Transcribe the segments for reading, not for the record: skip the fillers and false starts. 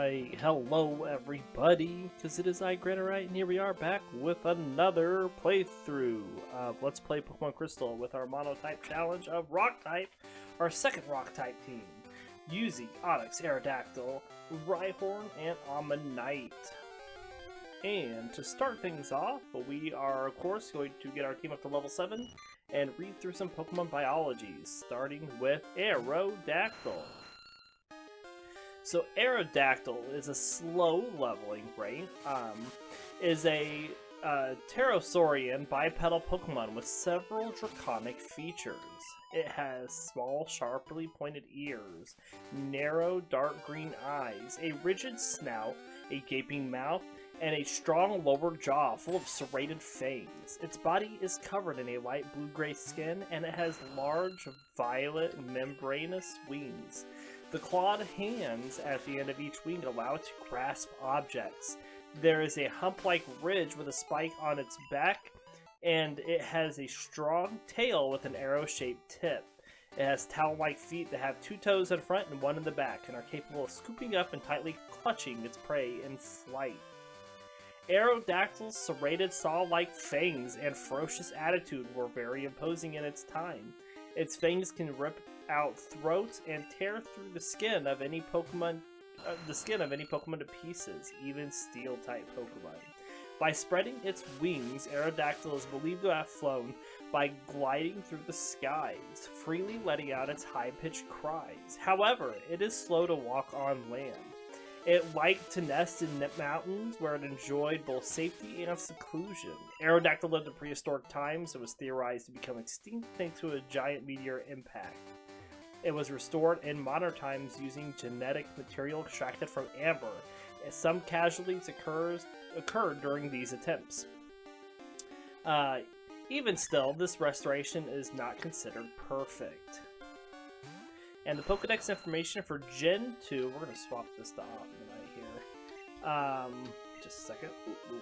Why, hello everybody, because it is I, Granorite, and here we are back with another playthrough of Let's Play Pokemon Crystal with our Monotype challenge of Rock-type, our second Rock-type team, using Onix, Aerodactyl, Rhyhorn, and Ammonite. And to start things off, we are of course going to get our team up to level 7 and read through some Pokemon biologies, starting with Aerodactyl. So Aerodactyl is a slow leveling rate, is a Pterosaurian bipedal Pokemon with several draconic features. It has small, sharply pointed ears, narrow, dark green eyes, a rigid snout, a gaping mouth, and a strong lower jaw full of serrated fangs. Its body is covered in a light blue-gray skin, and it has large, violet, membranous wings. The clawed hands at the end of each wing allow it to grasp objects. There is a hump-like ridge with a spike on its back, and it has a strong tail with an arrow-shaped tip. It has talon-like feet that have 2 toes in front and 1 in the back, and are capable of scooping up and tightly clutching its prey in flight. Aerodactyl's serrated saw-like fangs and ferocious attitude were very imposing in its time. Its fangs can rip out throats and tear through the skin of any Pokemon to pieces, even Steel-type Pokemon. By spreading its wings, Aerodactyl is believed to have flown by gliding through the skies, freely letting out its high-pitched cries. However, it is slow to walk on land. It liked to nest in mountains where it enjoyed both safety and seclusion. Aerodactyl lived in prehistoric times and was theorized to become extinct thanks to a giant meteor impact. It was restored in modern times using genetic material extracted from amber, and some casualties occurred during these attempts. Even still, this restoration is not considered perfect. And the Pokedex information for Gen 2, we're going to swap this to Omanyte here. Just a second. Ooh.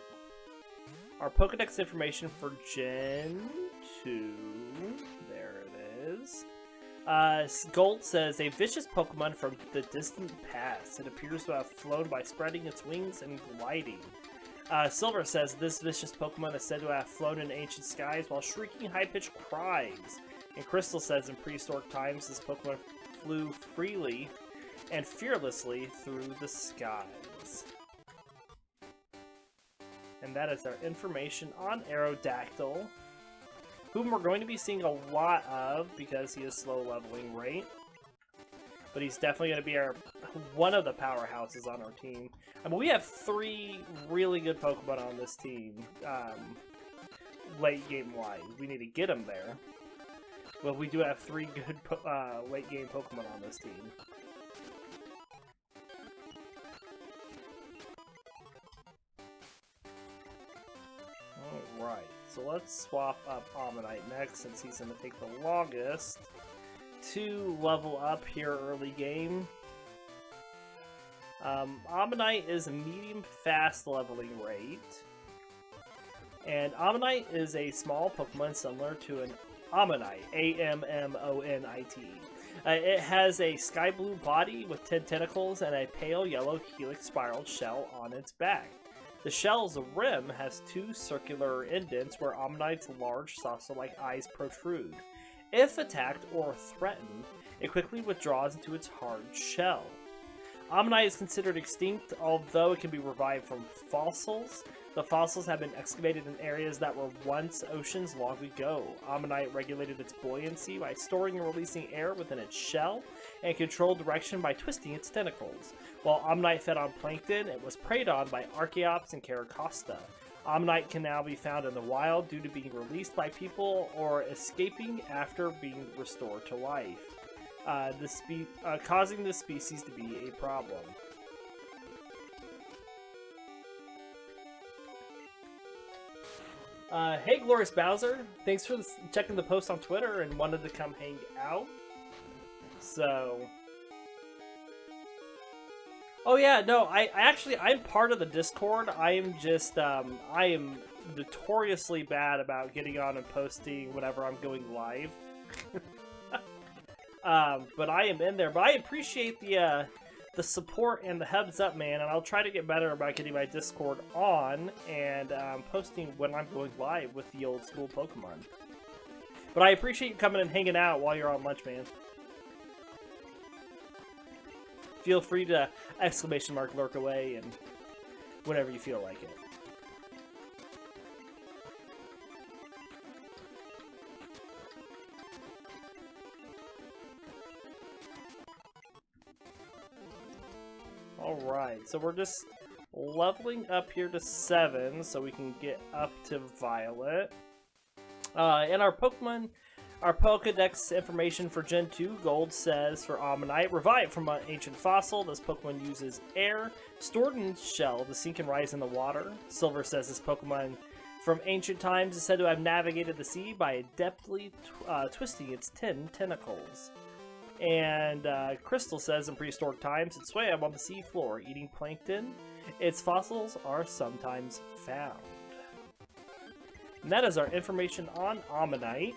Our Pokedex information for Gen 2, there it is. Gold says, a vicious Pokemon from the distant past. It appears to have flown by spreading its wings and gliding. Silver says, this vicious Pokemon is said to have flown in ancient skies while shrieking high-pitched cries. And Crystal says, in prehistoric times, this Pokemon flew freely and fearlessly through the skies. And that is our information on Aerodactyl, whom we're going to be seeing a lot of because he is slow leveling rate. But he's definitely going to be one of the powerhouses on our team. I mean, we have 3 really good Pokemon on this team, late game wise. We need to get them there. But we do have 3 good late game Pokemon on this team. Alright, so let's swap up Ammonite next since he's going to take the longest to level up here early game. Ammonite is a medium fast leveling rate. And Ammonite is a small Pokemon similar to an Ammonite, A-M-M-O-N-I-T. It has a sky blue body with 10 tentacles and a pale yellow helix spiraled shell on its back. The shell's rim has 2 circular indents where Ammonite's large saucer-like eyes protrude. If attacked or threatened, it quickly withdraws into its hard shell. Ammonite is considered extinct, although it can be revived from fossils. The fossils have been excavated in areas that were once oceans long ago. Ammonite regulated its buoyancy by storing and releasing air within its shell, and controlled direction by twisting its tentacles. While Ammonite fed on plankton, it was preyed on by Archaeops and Caracosta. Ammonite can now be found in the wild due to being released by people or escaping after being restored to life, causing the species to be a problem. Hey Glorious Bowser, thanks for checking the post on Twitter and wanted to come hang out. So, oh yeah, no, I'm part of the Discord. I am just, I am notoriously bad about getting on and posting whenever I'm going live. But I am in there. But I appreciate the the support and the heads up, man, and I'll try to get better about getting my Discord on and posting when I'm going live with the old school Pokemon. But I appreciate you coming and hanging out while you're on lunch, man. Feel free to exclamation mark lurk away and whenever you feel like it. Alright, so we're just leveling up here to 7 so we can get up to Violet. And our Pokemon, our Pokedex information for Gen 2 Gold says for Ammonite, revived from an ancient fossil. This Pokemon uses air stored in its shell to sink and rise in the water. Silver says this Pokemon from ancient times is said to have navigated the sea by adeptly twisting its 10 tentacles. And Crystal says in prehistoric times it swam on the sea floor eating plankton. Its fossils are sometimes found. And that is our information on Ammonite.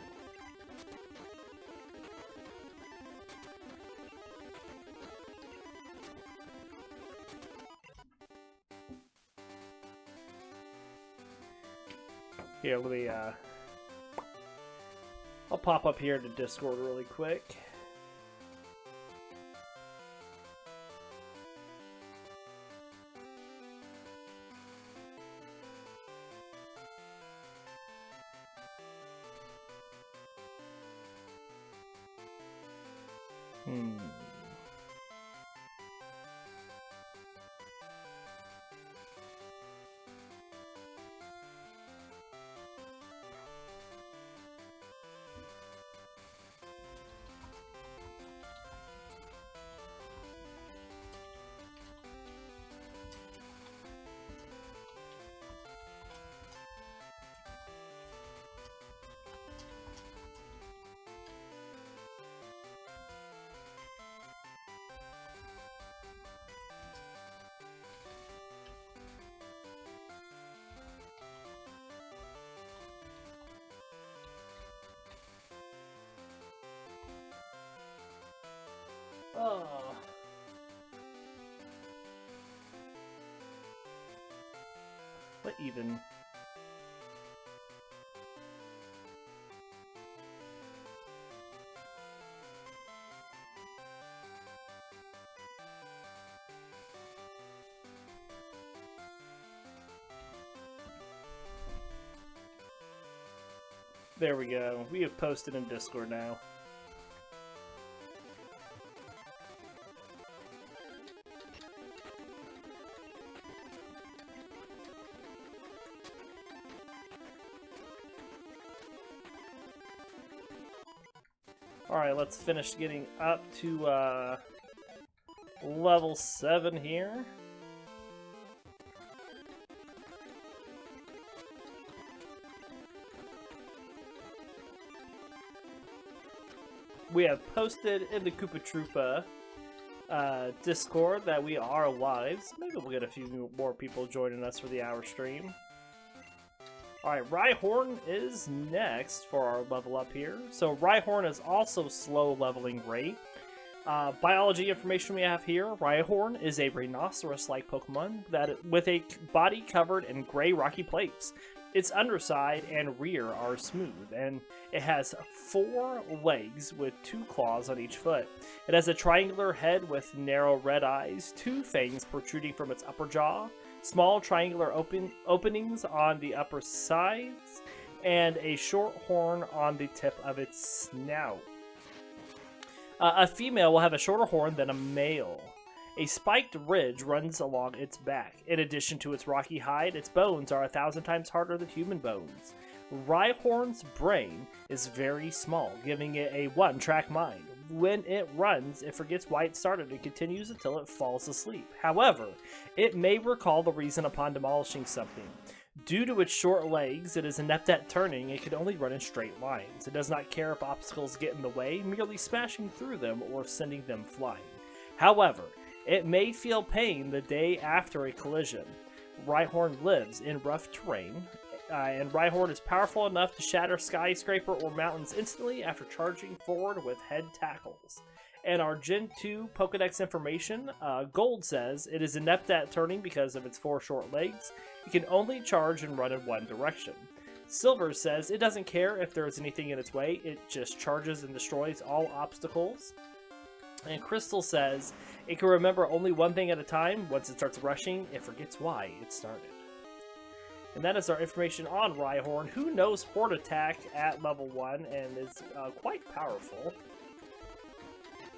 Here, let me, I'll pop up here to Discord really quick. Oh. What even? There we go. We have posted in Discord now. Alright, let's finish getting up to level 7 here. We have posted in the Koopa Troopa Discord that we are live, so maybe we'll get a few more people joining us for the hour stream. Alright, Rhyhorn is next for our level up here. So Rhyhorn is also slow leveling rate. Biology information we have here, Rhyhorn is a rhinoceros-like Pokemon that with a body covered in gray rocky plates. Its underside and rear are smooth, and it has 4 legs with 2 claws on each foot. It has a triangular head with narrow red eyes, 2 fangs protruding from its upper jaw, small triangular openings on the upper sides, and a short horn on the tip of its snout. A female will have a shorter horn than a male. A spiked ridge runs along its back. In addition to its rocky hide, its bones are 1,000 times harder than human bones. Rhyhorn's brain is very small, giving it a one-track mind. When it runs, it forgets why it started and continues until it falls asleep. However, it may recall the reason upon demolishing something. Due to its short legs, it is inept at turning and can only run in straight lines. It does not care if obstacles get in the way, merely smashing through them or sending them flying. However, it may feel pain the day after a collision. Rhyhorn lives in rough terrain, and Rhyhorn is powerful enough to shatter skyscraper or mountains instantly after charging forward with head tackles. And our Gen 2 Pokedex information, Gold says it is inept at turning because of its 4 short legs. It can only charge and run in one direction. Silver says it doesn't care if there is anything in its way, it just charges and destroys all obstacles. And Crystal says it can remember only one thing at a time. Once it starts rushing, it forgets why it started. And that is our information on Rhyhorn, who knows Horde Attack at level 1 and is quite powerful.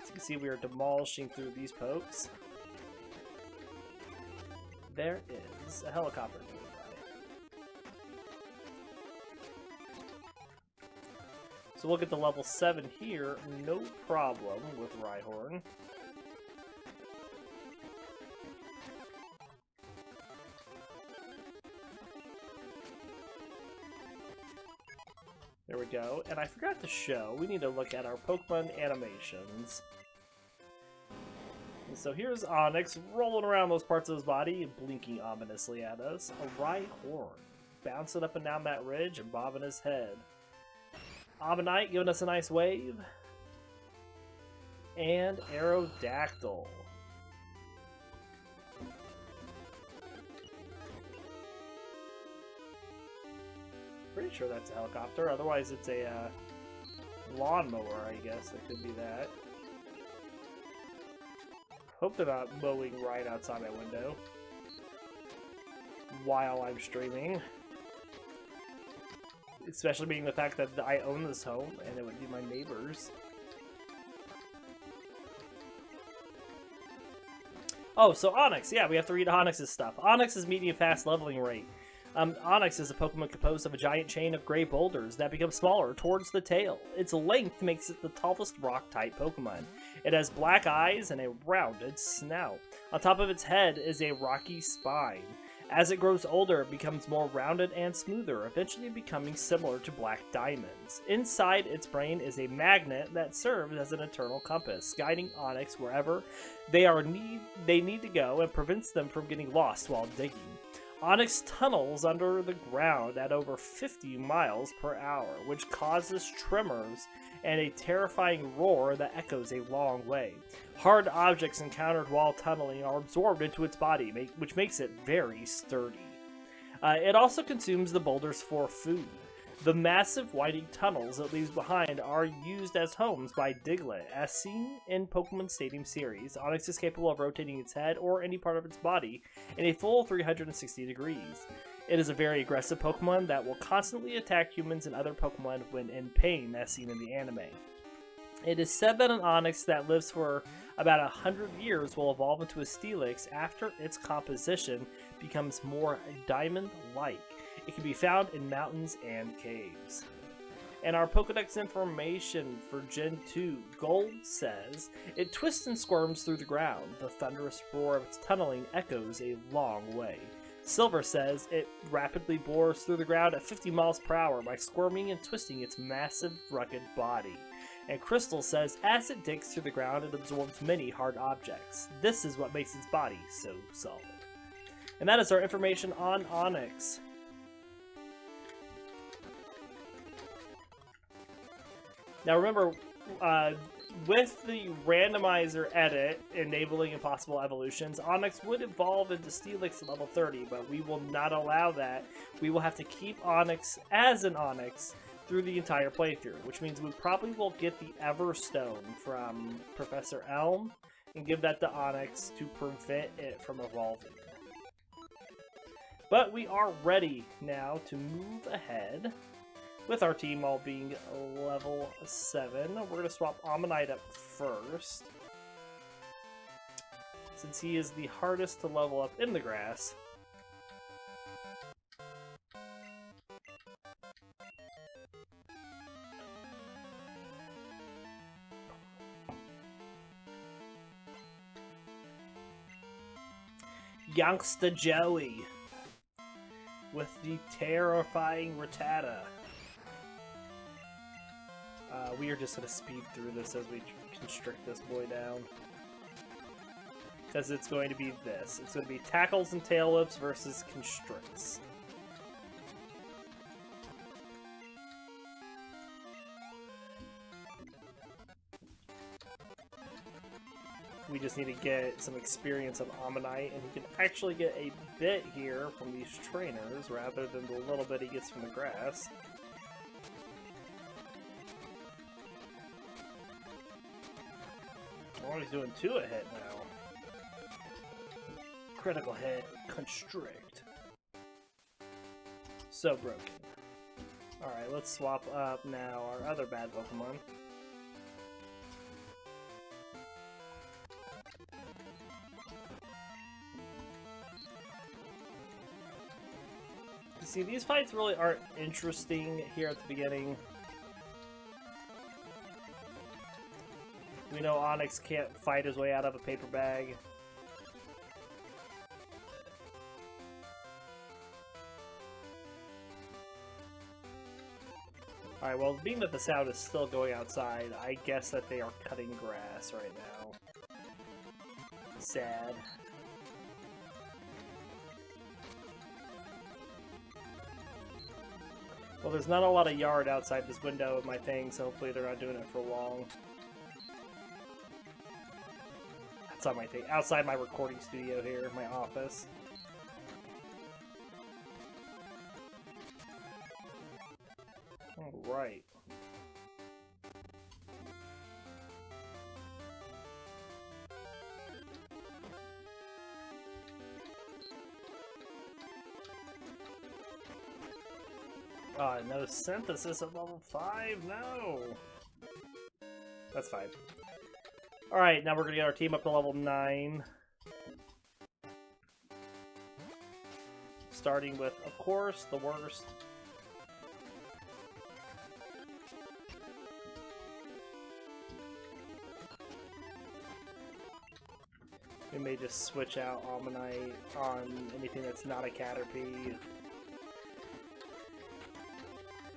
As you can see, we are demolishing through these pokes. There is a helicopter going by. So we'll get to level 7 here, no problem with Rhyhorn. There we go. And I forgot to show, we need to look at our Pokemon animations. And so here's Onyx rolling around those parts of his body, blinking ominously at us. A Rhyhorn bouncing up and down that ridge and bobbing his head. Ammonite giving us a nice wave. And Aerodactyl. Pretty sure that's a helicopter, otherwise it's a lawnmower, I guess. It could be that. Hope they're not mowing right outside my window while I'm streaming. Especially being the fact that I own this home and it would be my neighbors. Oh, so Onyx. Yeah, we have to read Onyx's stuff. Onyx's medium fast leveling rate. Onyx is a Pokemon composed of a giant chain of gray boulders that become smaller towards the tail. Its length makes it the tallest rock-type Pokemon. It has black eyes and a rounded snout. On top of its head is a rocky spine. As it grows older, it becomes more rounded and smoother, eventually becoming similar to black diamonds. Inside its brain is a magnet that serves as an eternal compass, guiding Onyx wherever they need to go and prevents them from getting lost while digging. Onyx tunnels under the ground at over 50 miles per hour, which causes tremors and a terrifying roar that echoes a long way. Hard objects encountered while tunneling are absorbed into its body, which makes it very sturdy. It also consumes the boulders for food. The massive winding tunnels it leaves behind are used as homes by Diglett. As seen in Pokemon Stadium series, Onyx is capable of rotating its head or any part of its body in a full 360 degrees. It is a very aggressive Pokemon that will constantly attack humans and other Pokemon when in pain, as seen in the anime. It is said that an Onyx that lives for about 100 years will evolve into a Steelix after its composition becomes more diamond-like. It can be found in mountains and caves. And our Pokedex information for Gen 2, Gold says, it twists and squirms through the ground. The thunderous roar of its tunneling echoes a long way. Silver says it rapidly bores through the ground at 50 miles per hour by squirming and twisting its massive, rugged body. And Crystal says as it digs through the ground, it absorbs many hard objects. This is what makes its body so solid. And that is our information on Onyx. Now remember, with the randomizer edit enabling impossible evolutions, Onyx would evolve into Steelix at level 30, but we will not allow that. We will have to keep Onyx as an Onyx through the entire playthrough, which means we probably will get the Everstone from Professor Elm and give that to Onyx to prevent it from evolving. But we are ready now to move ahead. With our team all being level 7, we're going to swap Ammonite up first. Since he is the hardest to level up in the grass. Youngster Joey with the terrifying Rattata. We are just going to speed through this as we constrict this boy down. Because it's going to be this. It's going to be Tackles and Tail Whips versus Constricts. We just need to get some experience on Ammonite, and he can actually get a bit here from these trainers rather than the little bit he gets from the grass. Oh, he's doing 2 a hit now. Critical hit, constrict. So broken. Alright, let's swap up now our other bad Pokemon. See, these fights really aren't interesting here at the beginning. We know Onyx can't fight his way out of a paper bag. Alright, well, being that the sound is still going outside, I guess that they are cutting grass right now. Sad. Well, there's not a lot of yard outside this window of my thing, so hopefully they're not doing it for long. Outside my thing, outside my recording studio here, my office. Alright. No synthesis at level 5? No! That's fine. Alright, now we're gonna get our team up to level 9. Starting with, of course, the worst. We may just switch out Omanyte on anything that's not a Caterpie.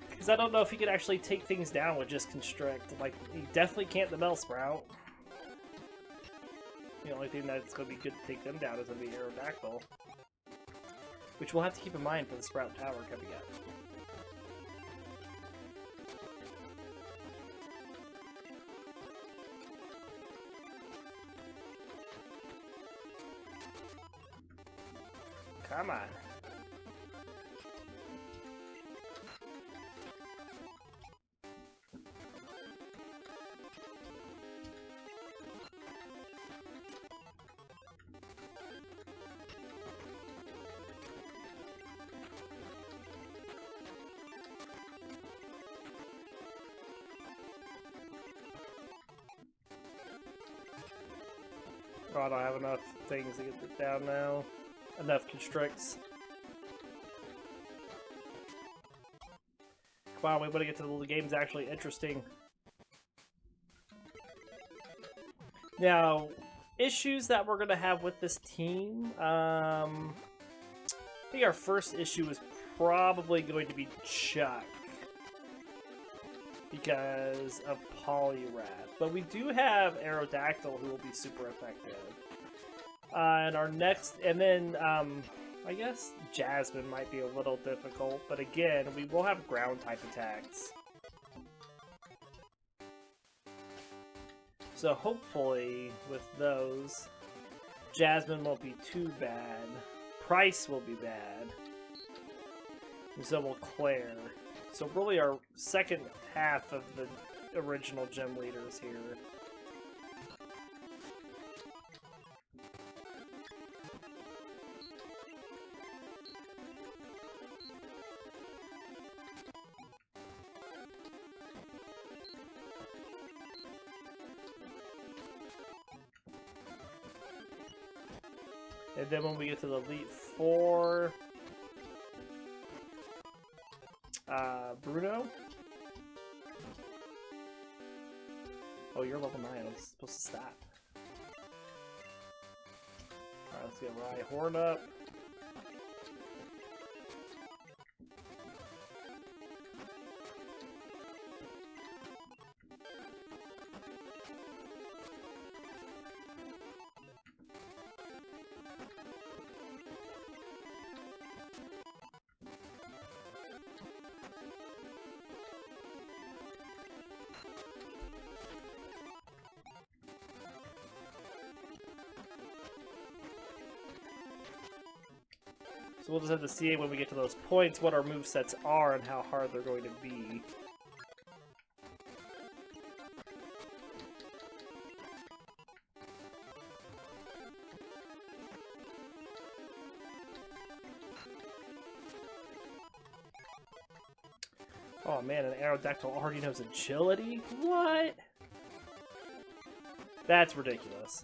Because I don't know if he could actually take things down with just Constrict. Like, he definitely can't the Bellsprout. The only thing that's going to be good to take them down is going to be Aerodactyl. Which we'll have to keep in mind for the Sprout Tower coming up. Come on. Oh, I don't have enough things to get it down now. Enough Constricts. Come on, we want to get to the game's actually interesting. Now, issues that we're going to have with this team. I think our first issue is probably going to be Chuck. Because of Poliwrath. But we do have Aerodactyl who will be super effective. And our next, and then, I guess Jasmine might be a little difficult, but again, we will have ground type attacks. So hopefully, with those, Jasmine won't be too bad. Price will be bad. And so will Claire. So really our second half of the original gym leaders here. And then when we get to the Elite Four, Bruno? Oh, you're level 9. I was supposed to stop. Alright, let's get Rhyhorn up. So we'll just have to see when we get to those points what our movesets are and how hard they're going to be. Oh man, an Aerodactyl already knows agility? What? That's ridiculous.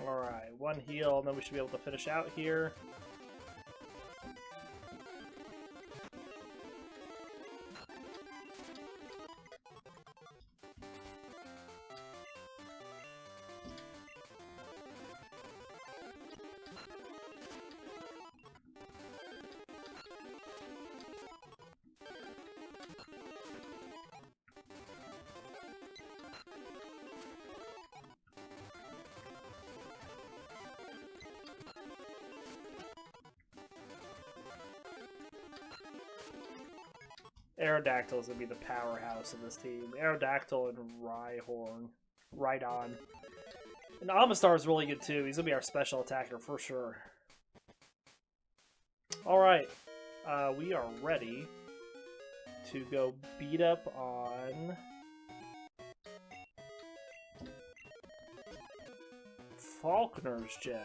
Alright, one heal, and then we should be able to finish out here. Aerodactyl is going to be the powerhouse of this team. Aerodactyl and Rhyhorn. And Amistar is really good too. He's going to be our special attacker for sure. Alright. We are ready to go beat up on Falconer's Gem.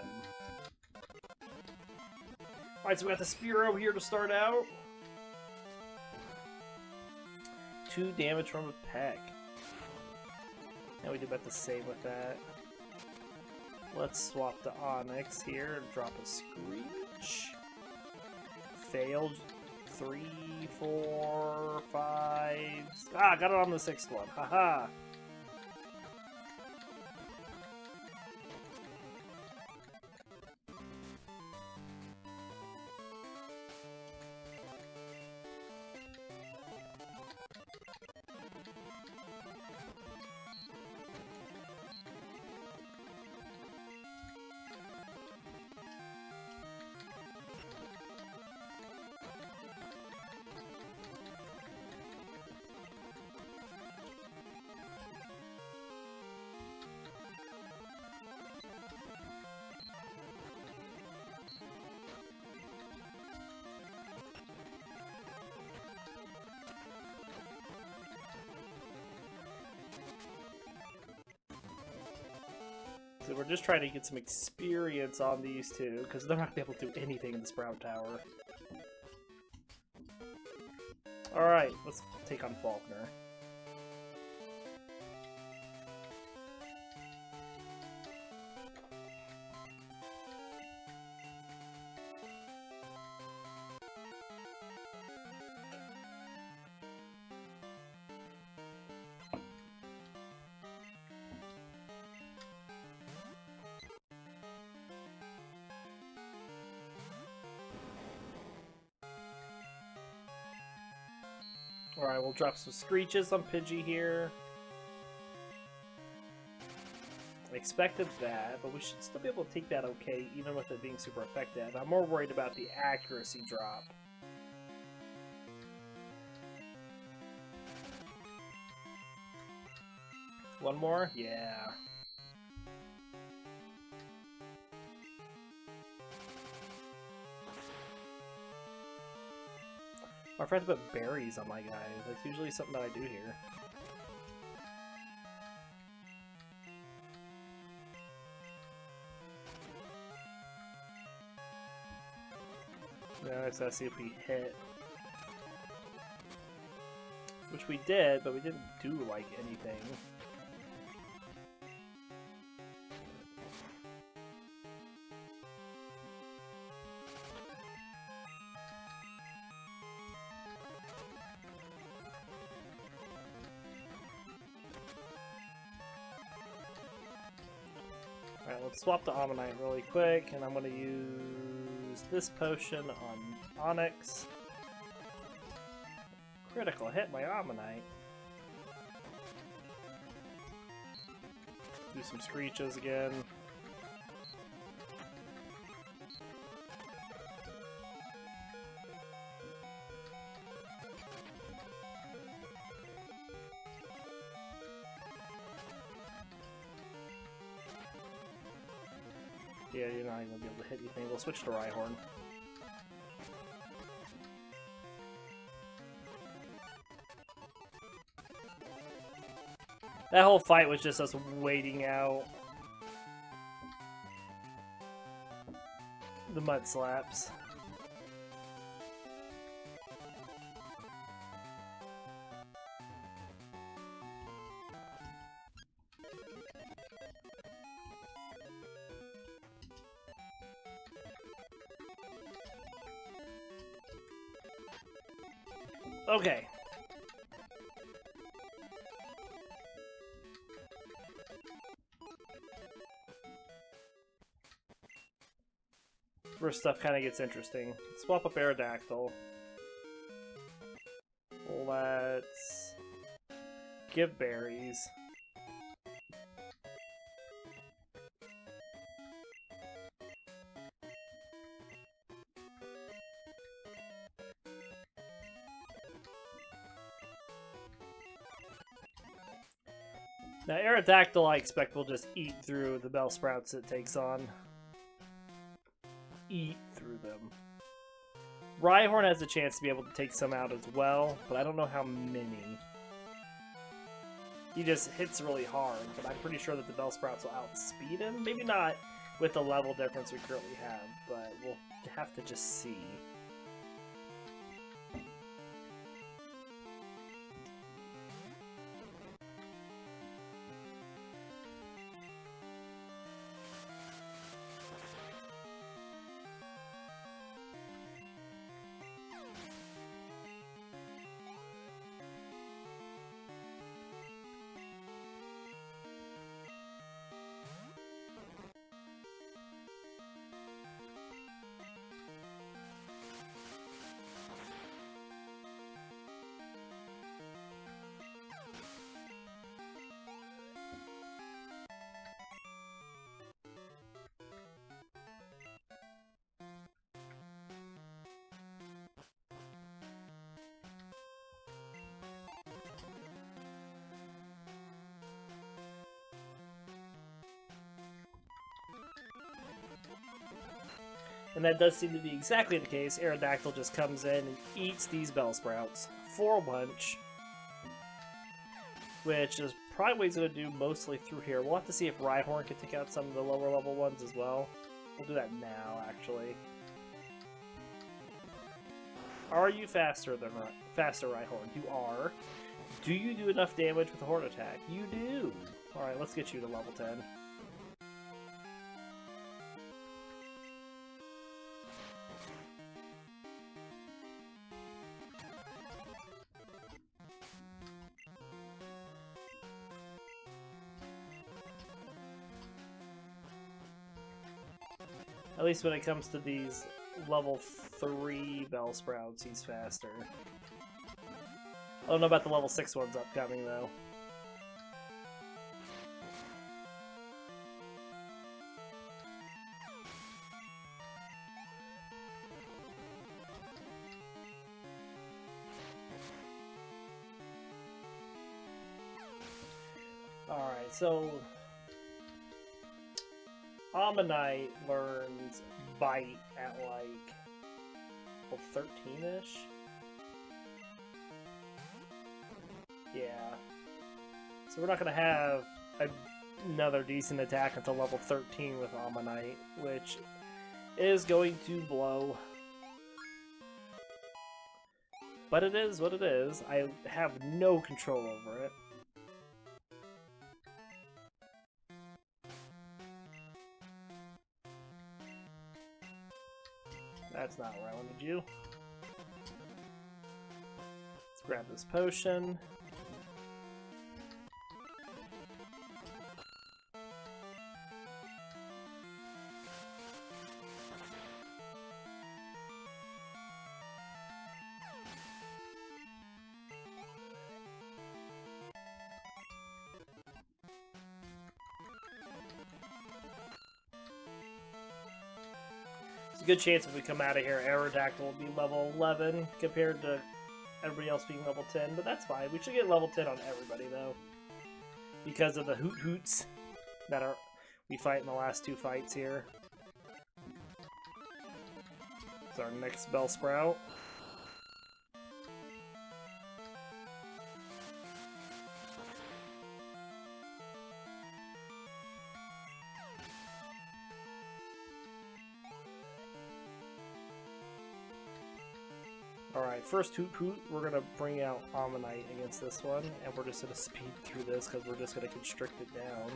Alright, so we got the Spearow here to start out. 2 damage from a peck. And we do about the same with that. Let's swap the Onyx here and drop a Screech. Failed. 3, 4, 5. Ah, got it on the 6th one. Haha. So we're just trying to get some experience on these two, because they're not going to be able to do anything in the Sprout Tower. Alright, let's take on Falconer. Alright, we'll drop some Screeches on Pidgey here. I expected that, but we should still be able to take that okay, even with it being super effective. I'm more worried about the accuracy drop. One more? Yeah. I forgot to put berries on my guy. That's usually something that I do here. Now let's see if we hit. Which we did, but we didn't do like anything. Alright, let's swap the Ammonite really quick, and I'm going to use this potion on Onyx. Critical hit by Ammonite. Do some screeches again. Yeah, you're not even gonna be able to hit anything. We'll switch to Rhyhorn. That whole fight was just us waiting out the mud slaps. Okay. Where stuff kind of gets interesting. Swap up Aerodactyl. Let's give berries. Now, Aerodactyl, I expect, will just eat through the Bellsprouts it takes on. Eat through them. Rhyhorn has a chance to be able to take some out as well, but I don't know how many. He just hits really hard, but I'm pretty sure that the Bellsprouts will outspeed him. Maybe not with the level difference we currently have, but we'll have to just see. And that does seem to be exactly the case. Aerodactyl just comes in and eats these Bellsprouts for a bunch. Which is probably what he's going to do mostly through here. We'll have to see if Rhyhorn can take out some of the lower level ones as well. We'll do that now, actually. Are you faster, Rhyhorn? You are. Do you do enough damage with a Horde attack? You do. Alright, let's get you to level 10. At least when it comes to these level 3 Bellsprouts, he's faster. I don't know about the level 6 ones upcoming, though. Alright, so Omanyte learns Bite at like level 13-ish? Yeah. So we're not going to have another decent attack until level 13 with Omanyte, which is going to blow. But it is what it is. I have no control over it. That's not where I wanted you. Let's grab this potion. There's a good chance if we come out of here, Aerodactyl will be level 11 compared to everybody else being level 10, but that's fine. We should get level 10 on everybody, though. Because of the hoots that we fight in the last two fights here. It's our next Bellsprout. Alright, first Hoot, we're going to bring out Ammonite against this one, and we're just going to speed through this because we're just going to constrict it down.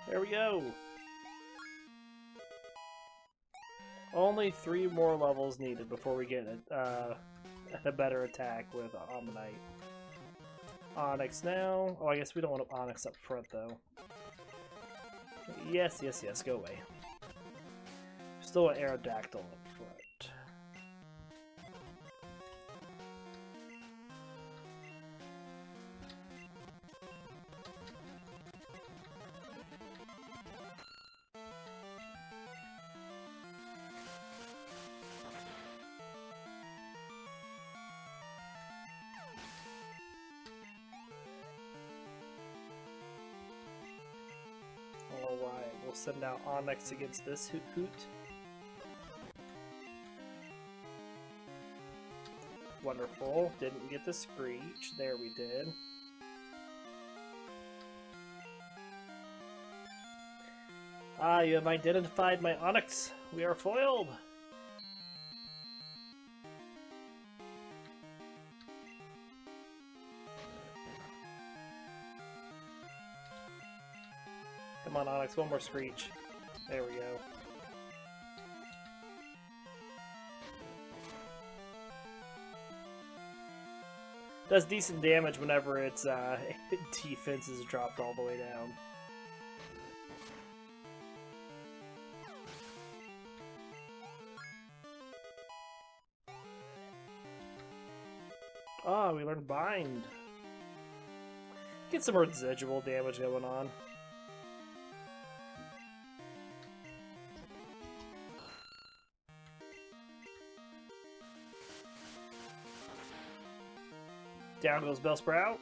There we go! Only 3 more levels needed before we get a better attack with Ammonite. Onyx now. Oh, I guess we don't want Onyx up front, though. Yes, yes, yes, go away. Still an Aerodactyl up front. Alright, we'll send out Onyx against this Hoot. Wonderful. Didn't get the Screech. There we did. Ah, you have identified my Onyx. We are foiled. Come on, Onyx, one more Screech. There we go. Does decent damage whenever its defense is dropped all the way down. Ah, we learned Bind. Get some residual damage going on. Down goes Bellsprout.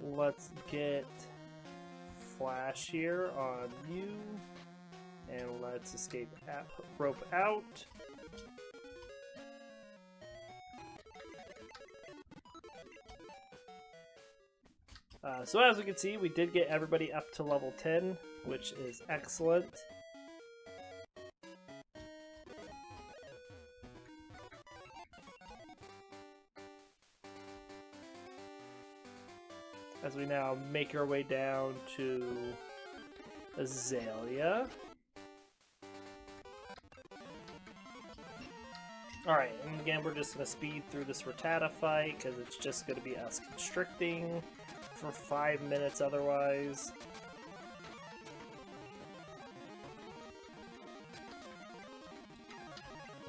Let's get Flash here on you, and let's escape rope out. So as we can see, we did get everybody up to level 10, which is excellent. As we now make our way down to Azalea. Alright, and again we're just going to speed through this Rattata fight, because it's just going to be us constricting for 5 minutes otherwise.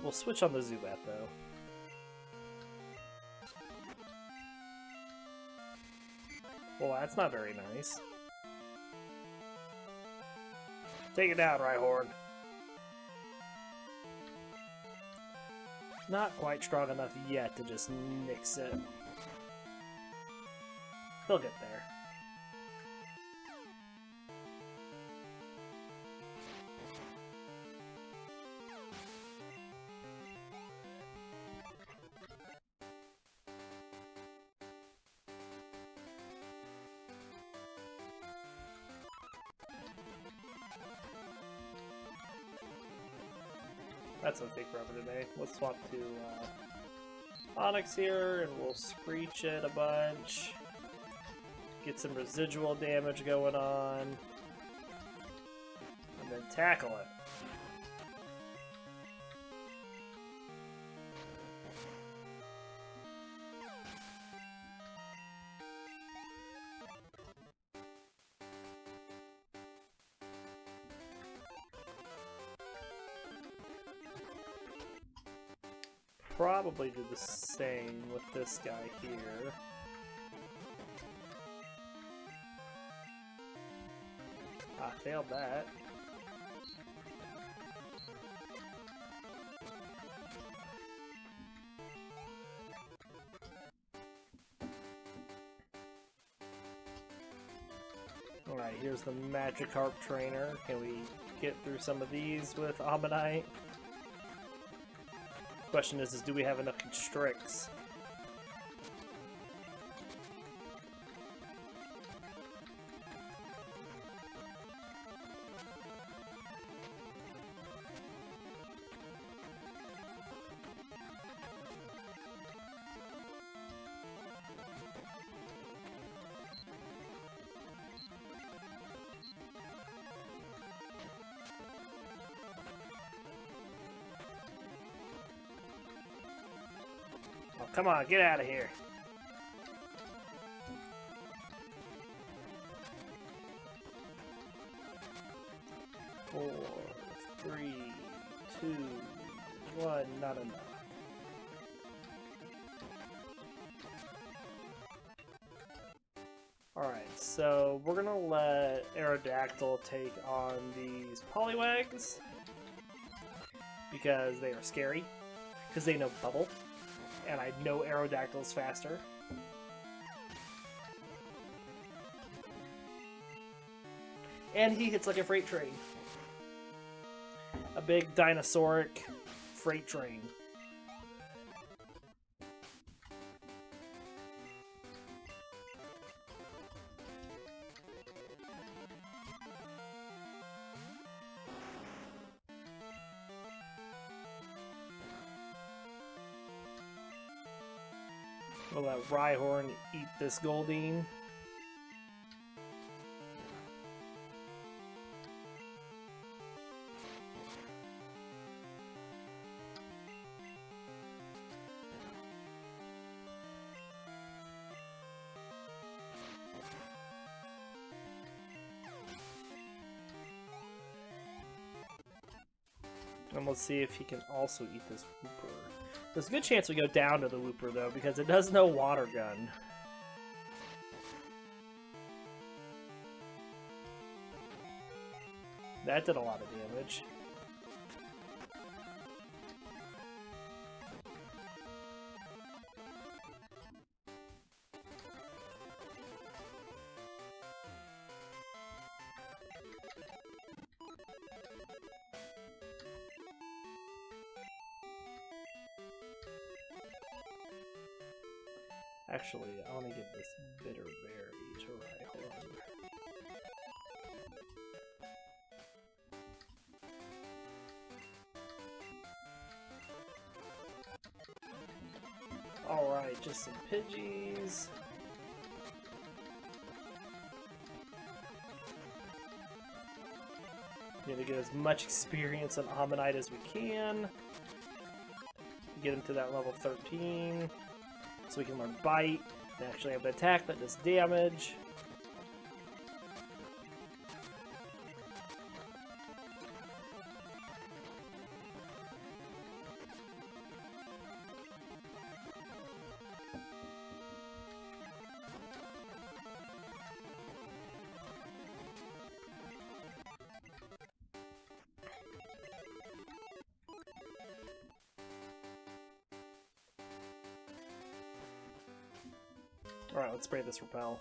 We'll switch on the Zubat though. Well, that's not very nice. Take it down, Rhyhorn. Not quite strong enough yet to just nix it. He'll get there. That's okay for today. Let's swap to Onyx here, and we'll screech it a bunch. Get some residual damage going on. And then tackle it. Probably do the same with this guy here. I failed that. Alright, here's the Magikarp trainer. Can we get through some of these with Ammonite? Question is do we have enough constricts? Come on, get out of here. Four, three, two, one, not enough. Alright, so we're gonna let Aerodactyl take on these Poliwags because they are scary, because they know Bubble. And I know Aerodactyl's faster. And he hits like a freight train. A big dinosauric freight train. We'll let Rhyhorn eat this Goldeen. And we'll see if he can also eat this Wooper. There's a good chance we go down to the Wooper, though, because it does know Water Gun. That did a lot of damage. Actually, I want to give this bitter berry to Rhyhorn. Alright, just some Pidgeys. Need to get as much experience on Ammonite as we can. Get him to that level 13. So we can learn Bite, and actually have an attack that does damage. Alright, let's spray this Repel.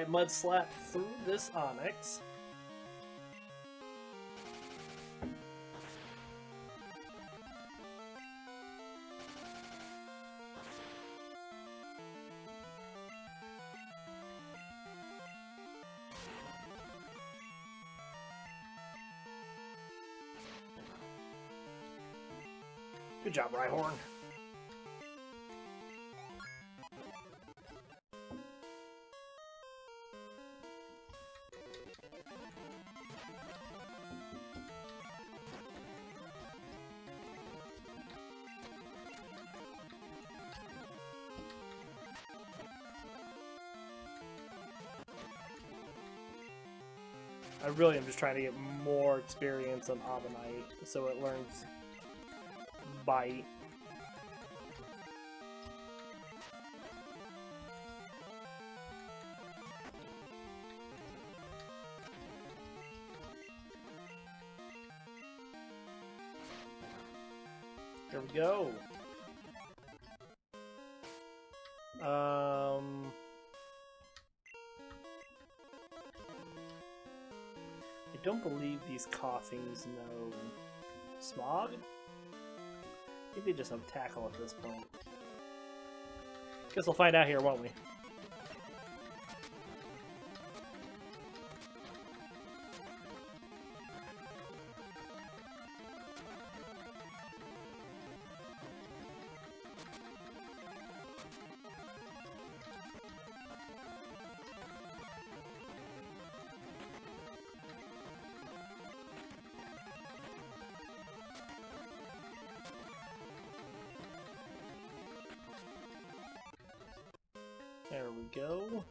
Mud Slap through this Onyx. Good job, Rhyhorn. I really am just trying to get more experience on Ammonite so it learns Bite. Here we go. I don't believe these coughings know Smog. I think they just have Tackle at this point. Guess we'll find out here, won't we? There we go.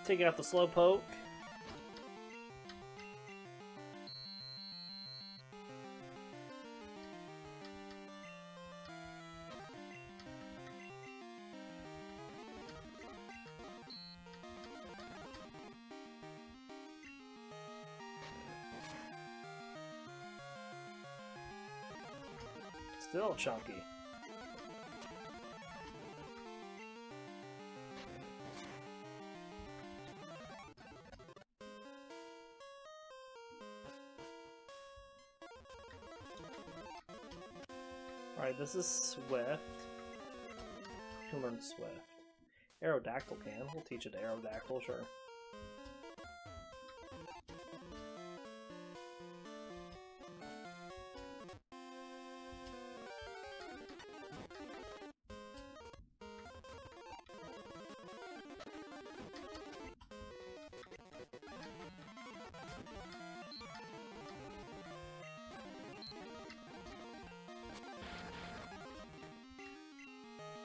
Take out the Slowpoke. Still chunky. Alright, this is Swift. Who can learn Swift? Aerodactyl can. We'll teach it Aerodactyl, sure.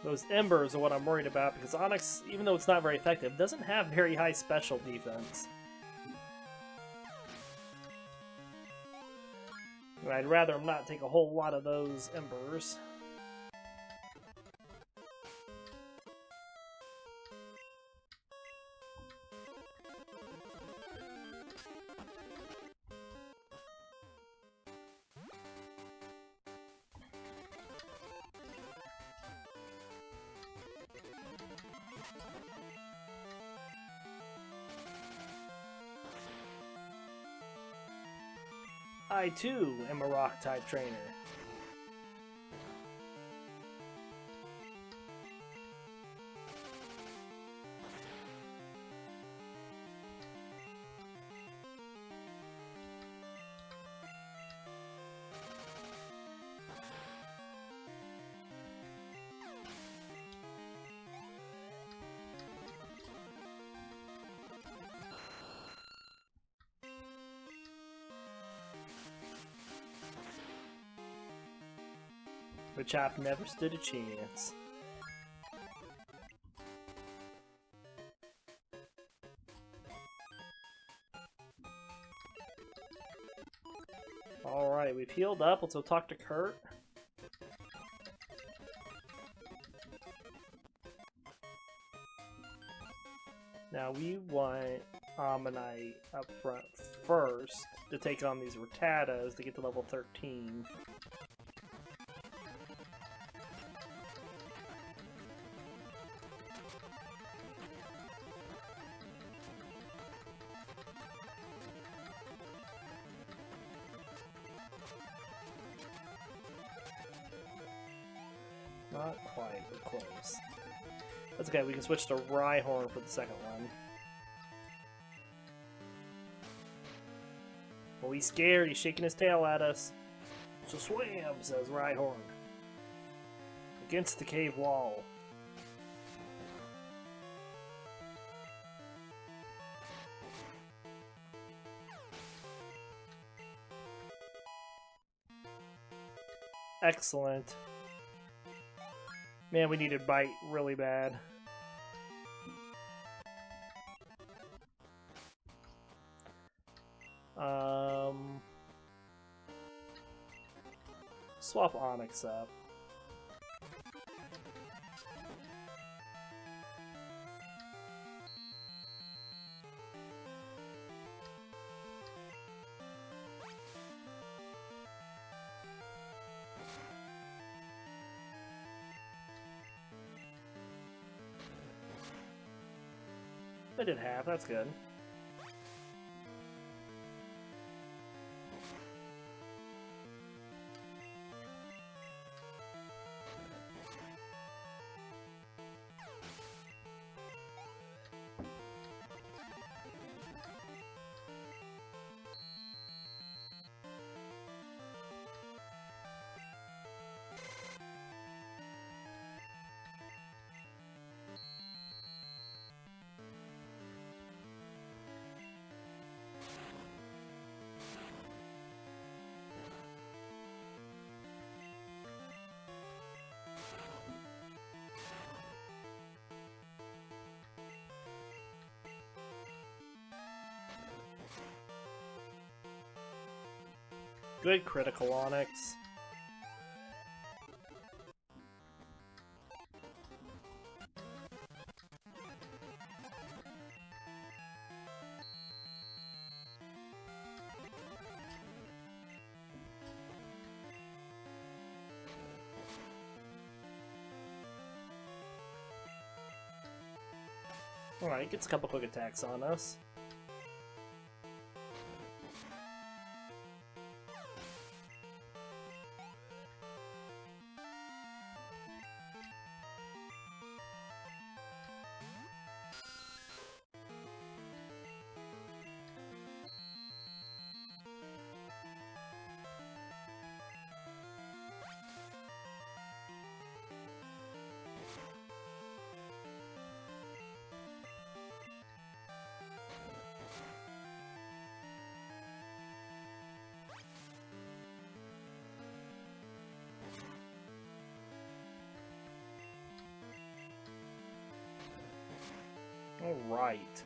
Those Embers are what I'm worried about, because Onyx, even though it's not very effective, doesn't have very high special defense. And I'd rather him not take a whole lot of those Embers. I too am a rock type trainer. Which I've never stood a chance. Alright, we've healed up. Let's go talk to Kurt. Now we want Ammonite up front first to take on these Rattatas to get to level 13. Not quite, but close. That's okay, we can switch to Rhyhorn for the second one. Oh, he's scared, he's shaking his tail at us. So swam, says Rhyhorn. Against the cave wall. Excellent. Man, we needed Bite really bad. Swap Onyx up. I did half, that's good. Good critical, Onyx. Alright, gets a couple quick attacks on us. All right.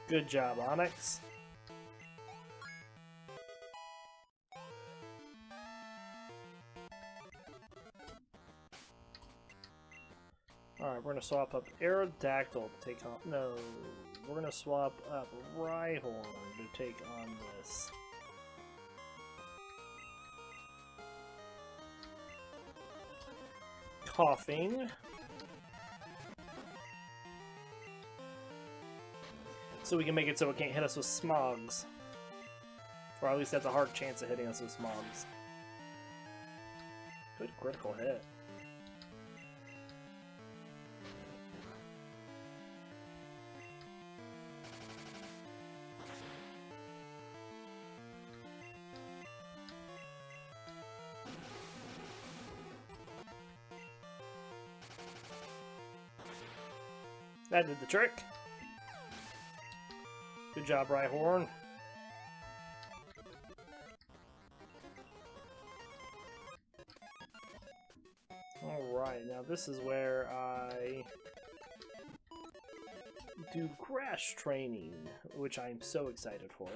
Good job, Onyx. Alright, we're gonna swap up Aerodactyl to take on... No, we're gonna swap up Rhyhorn to take on this. Coughing. So we can make it so it can't hit us with smogs. Or at least that's a hard chance of hitting us with mobs. Good critical hit. That did the trick. Good job, Rhyhorn. Alright, now this is where I do grass training, which I'm so excited for.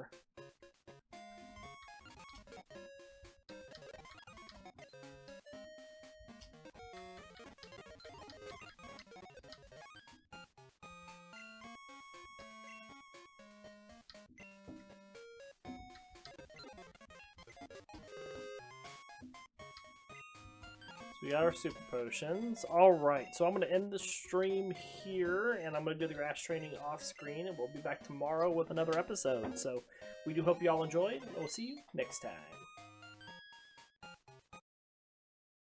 We got our super potions. Alright, so I'm going to end the stream here, and I'm going to do the grass training off screen, and we'll be back tomorrow with another episode. So we do hope you all enjoyed, and we'll see you next time.